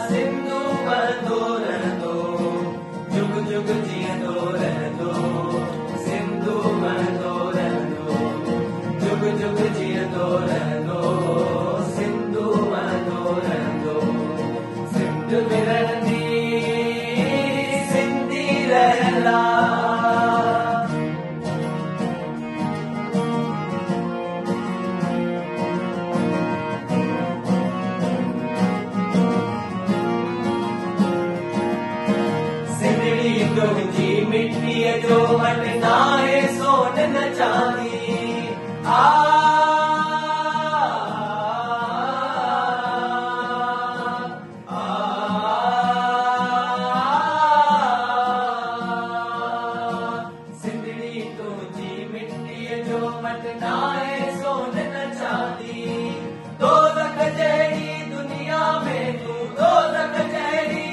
सिंधु बंदो रहंदो, जुग जुग जीअंदो रहंदो, सिंधु बंदो रहंदो, जुग जुग जीअंदो रहंदो, सिंधु बंदो रहंदो, सिंध में रहंदी सिंधी रहंदा। तुझी मिट्टी जो मटना है सोन न चांदी सिंधड़ी तुझी मिट्टी जो मटना है सोन न चांदी। दो रख जहरी दुनिया में तू दो रख जहरी,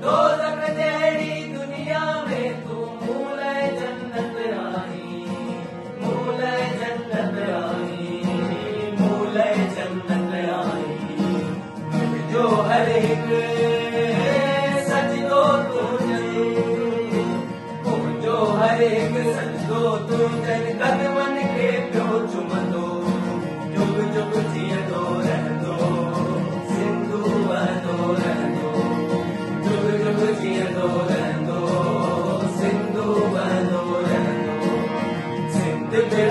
दो रख जहरी दुनिया में तू मूल जन्नत आई, मूल जन्नत आई, मूल जन्नत आई। जो हर एक सजदो तुझे, जो हर एक सजदो तुझे कदमन के पियो चुमंदो, जुग जुग जीअंदो रहंदो, सिंधु बहंदो रहंदो, जुग जुग जीअंदो रहंदो, सिंधु बहंदो रहंदो, सिंध में